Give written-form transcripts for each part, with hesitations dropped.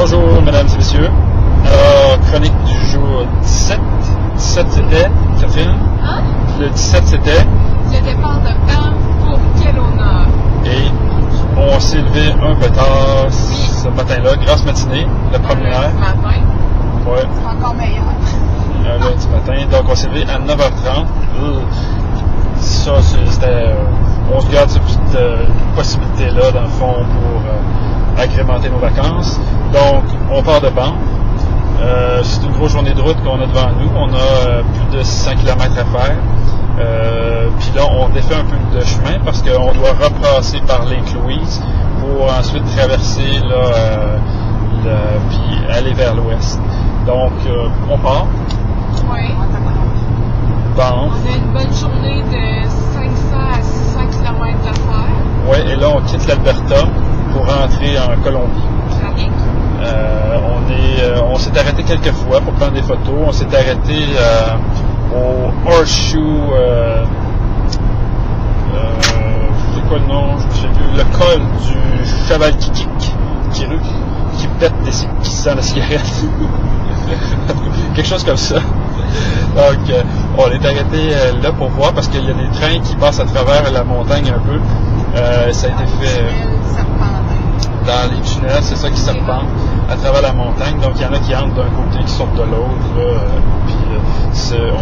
Bonjour, mesdames et messieurs. Alors, chronique du jour 17. 17, c'était, Catherine? Hein? Le 17, c'était? Le départ de Banff pour quel honneur? Et on s'est levé un peu tard ce matin-là, grasse matinée, la première. Ce matin. Ouais. C'est encore meilleur. Lundi matin. Donc, on s'est levé à 9h30. Ça, c'était... on se garde cette petite possibilité-là, dans le fond, pour agrémenter nos vacances. Donc, on part de Banff. C'est une grosse journée de route qu'on a devant nous. On a plus de 600 km à faire. Puis là, on défait un peu de chemin parce qu'on doit repasser par Lake Louise pour ensuite traverser là, puis aller vers l'ouest. Donc, on part. Oui. Banff. On a une bonne journée de 500 à 600 km à faire. Oui, et là, on quitte l'Alberta pour rentrer en Colombie. Trafic. On s'est arrêté quelques fois pour prendre des photos. On s'est arrêté au Horseshoe, c'est quoi le nom? Je ne sais plus. Le col du cheval qui pète qui sent la cigarette. Quelque chose comme ça. Donc, on est arrêté là pour voir parce qu'il y a des trains qui passent à travers la montagne un peu. Ça a été fait dans les tunnels, c'est ça qui serpente à travers la montagne. Donc, il y en a qui entrent d'un côté, qui sortent de l'autre. Puis,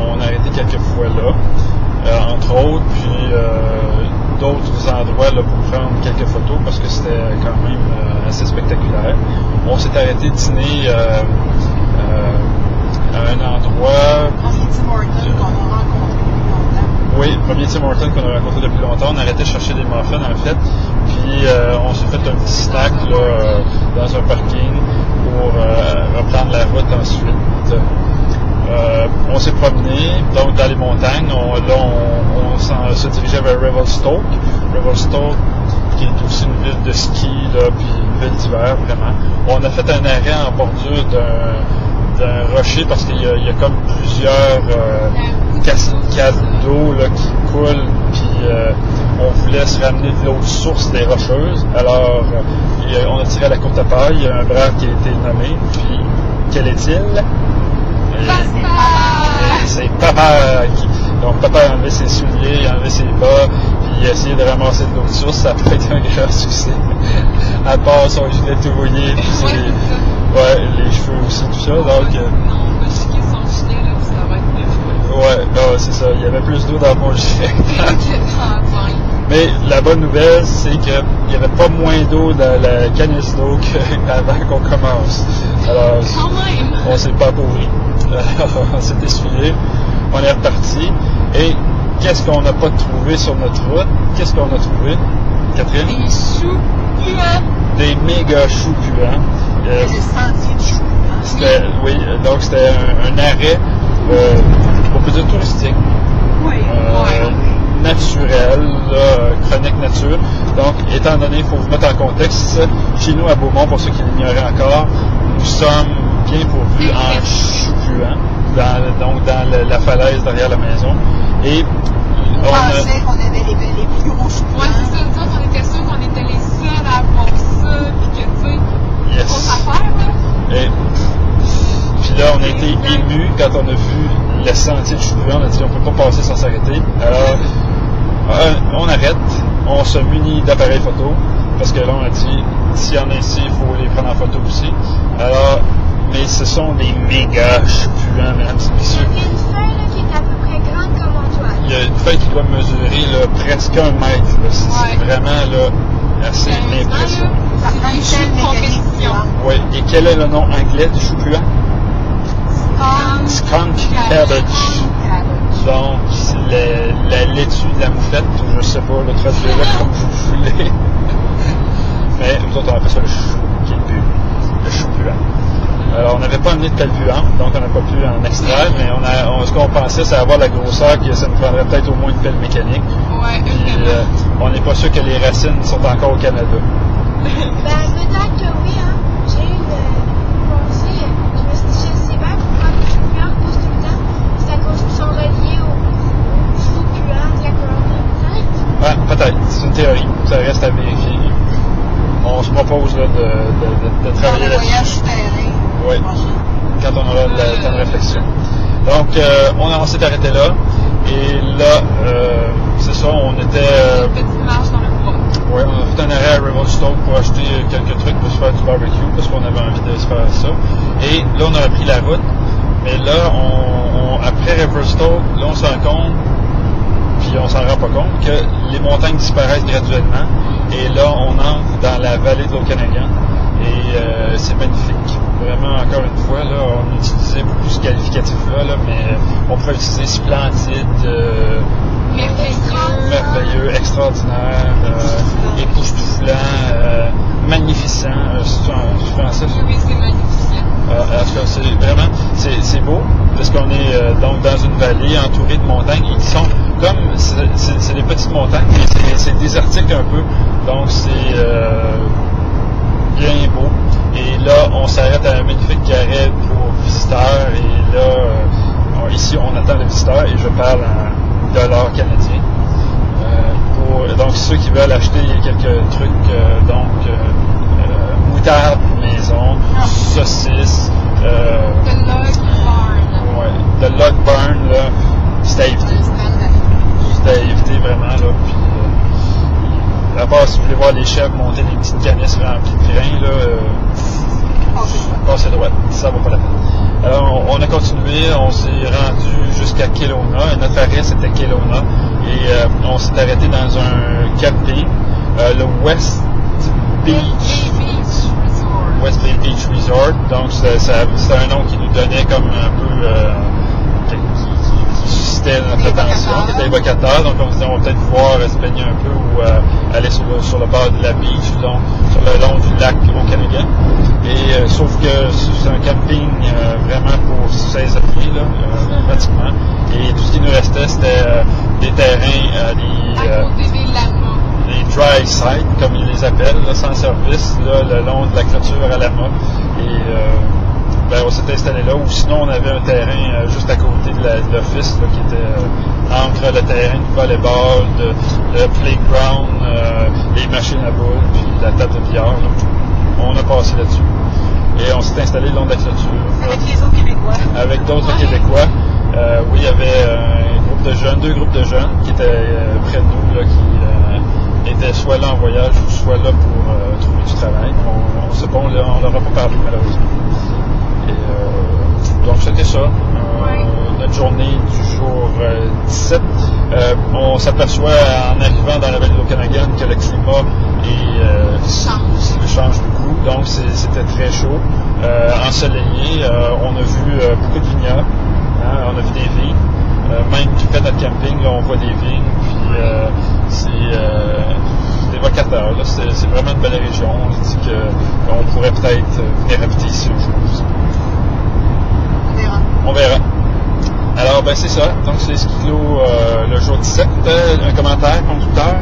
on a arrêté quelques fois là, entre autres. Puis, d'autres endroits là, pour prendre quelques photos parce que c'était quand même assez spectaculaire. On s'est arrêté dîner à un endroit... Premier Tim Hortons qu'on a rencontré depuis longtemps. Oui, premier Tim Hortons qu'on a rencontré depuis longtemps. On a arrêté de chercher des muffins en fait. Puis on s'est fait un petit snack là, dans un parking pour reprendre la route ensuite. On s'est promené donc dans les montagnes. On se dirigeait vers Revelstoke. Revelstoke qui est aussi une ville de ski, là, puis une ville d'hiver vraiment. On a fait un arrêt en bordure d'un rocher parce qu'il y a comme plusieurs cascades d'eau là, qui coulent, puis on voulait se ramener de l'autre source des Rocheuses. Alors, on a tiré à la courte paille, il y a un brave qui a été nommé, puis quel est-il? C'est Papa donc Papa a enlevé ses souliers, il a enlevé ses bas, puis il a essayé de ramasser de l'autre source, ça n'a pas été un grand succès. À part son gilet tout mouillé, puis les cheveux aussi, tout ça, donc... Non, on va chiquer son gilet, là, puis ça va être neuf. Ouais, c'est ça, il y avait plus d'eau dans mon gilet. Mais la bonne nouvelle, c'est qu'il n'y avait pas moins d'eau dans la canisse d'eau qu'avant qu'on commence. Alors, on s'est pas appauvri. On s'est essuyé, on est reparti. Et qu'est-ce qu'on n'a pas trouvé sur notre route? Qu'est-ce qu'on a trouvé, Catherine? Des choux puants. Des méga choux puants. Le sentier de choux puants. Oui, donc c'était un arrêt, on peut dire touristique. Oui. Naturel, chronique nature. Donc, étant donné, il faut vous mettre en contexte, chez nous à Beaumont, pour ceux qui l'ignoraient encore, nous sommes bien pourvus en choux puants, dans la falaise derrière la maison. Et on pensait qu'on avait les plus gros choux puants. Ouais, c'est ça, nous autres, on était sûrs qu'on était les seuls à avoir ça, puis que, tu sais, grosse affaire, là. Et puis là, on a été émus quand on a vu le sentier de choux puants. On a dit, on ne peut pas passer sans s'arrêter. Alors, on arrête, on se munit d'appareils photo, parce que là, on a dit, s'il y en a ici, il faut les prendre en photo aussi. Alors, mais ce sont des méga choux puants, mesdames et messieurs. Il y a une feuille là, qui est à peu près grande comme mon doigt. Il y a une feuille qui doit mesurer là, presque 1 mètre. C'est vraiment là, assez impressionnant. Ça prend une telle compétition. Oui, et quel est le nom anglais du chou puant? Skunk cabbage. Donc, la laitue de la moufette, ou je sais pas, le traduire comme vous voulez. Mais nous autres, on appelle ça le chou qui est bu, le chou puant. Alors, on n'avait pas amené de pelle puante, donc on n'a pas pu en extraire, mais ce qu'on pensait, c'est avoir la grosseur, que ça nous prendrait peut-être au moins une pelle mécanique. Ouais, puis, on n'est pas sûr que les racines sont encore au Canada. Peut-être que oui, hein. J'ai eu une pensée, je me suis dit, je sais pas pourquoi les choux puants poussent tout le temps. C'est à cause qu'ils sont reliés aux choux puants de la Colombie, peut-être? Ouais, peut-être. C'est une théorie. Ça reste à vérifier. On se propose là, de travailler là-dessus. Voyage souterrain. Oui, quand on aura le temps de réflexion. Donc, on s'est arrêté là. Et là, c'est ça, on était... une petite marche dans le bois. Oui, on a fait un arrêt à Revelstoke pour acheter quelques trucs pour se faire du barbecue, parce qu'on avait envie de se faire ça. Et là, on a repris la route. Mais là, après Revelstoke, là, on se rend compte, puis on s'en rend pas compte, que les montagnes disparaissent graduellement. Et là, on entre dans la vallée de l'Okanagan. Et c'est magnifique. Vraiment, encore une fois, là, on utilisait beaucoup ce qualificatif-là, mais on pourrait utiliser splendide, merveilleux, extraordinaire, époustouflant, magnificent. C'est français, ça? Oui, c'est magnifique. C'est vraiment, c'est beau, parce qu'on est donc dans une vallée entourée de montagnes et qui sont comme, c'est des petites montagnes, mais c'est désertique un peu, donc c'est bien beau. Et là, on s'arrête à un magnifique arrêt pour visiteurs. Et là, ici, on attend les visiteurs et je parle en dollars canadiens. Donc, ceux qui veulent acheter quelques trucs, moutarde maison, saucisses. The Log Barn. Ouais, The Log Barn, là, c'est à éviter. C'est à éviter vraiment, là. Puis, à part si vous voulez voir les chefs monter des petites canisses remplies de grains, là, passez droite, ça vaut pas la peine. Alors, on a continué, on s'est rendu jusqu'à Kelowna, notre arrêt c'était Kelowna, et on s'est arrêté dans un camping, le West Bay Beach Resort, donc c'était un nom qui nous donnait comme un peu, qui suscitait notre attention, qui était évocateur, donc on se disait on va peut-être pouvoir se baigner un peu ou aller sur le bord de la beach, donc sur le long du lac Okanagan. Et sauf que c'est un camping vraiment pour 16 pieds, là, pratiquement. Et tout ce qui nous restait, c'était des terrains, les dry sites, comme ils les appellent, là, sans service, là, le long de la clôture à Lama. Et on s'était installé là, ou sinon on avait un terrain juste à côté de l'office, là, qui était entre le terrain de volleyball, le playground, les machines à boules, puis la table de billard. Là. On a passé là-dessus. Et on s'est installé le long de la clôture. Avec les autres Québécois. Avec d'autres Québécois. Oui, il y avait deux groupes de jeunes qui étaient près de nous, là, qui étaient soit là en voyage ou soit là pour trouver du travail. On sait pas, on leur a pas parlé malheureusement. Et donc c'était ça. Notre journée du jour 17. On s'aperçoit en arrivant dans la vallée de l'Okanagan que le climat change beaucoup, donc c'était très chaud, ensoleillé. On a vu beaucoup de vignobles, on a vu des vignes, même tout près de notre camping, là, on voit des vignes, puis c'est évocateur, là, c'est vraiment une belle région. On se dit qu'on pourrait peut-être venir habiter ici un jour aussi. On verra. Alors, c'est ça. Donc, c'est ce qui clôt le jour 17. Un commentaire, conducteur?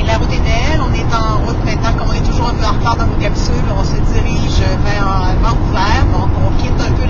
La route est belle. On est en route maintenant. Comme on est toujours un peu en retard dans nos capsules, on se dirige vers Vancouver. Donc, on quitte un peu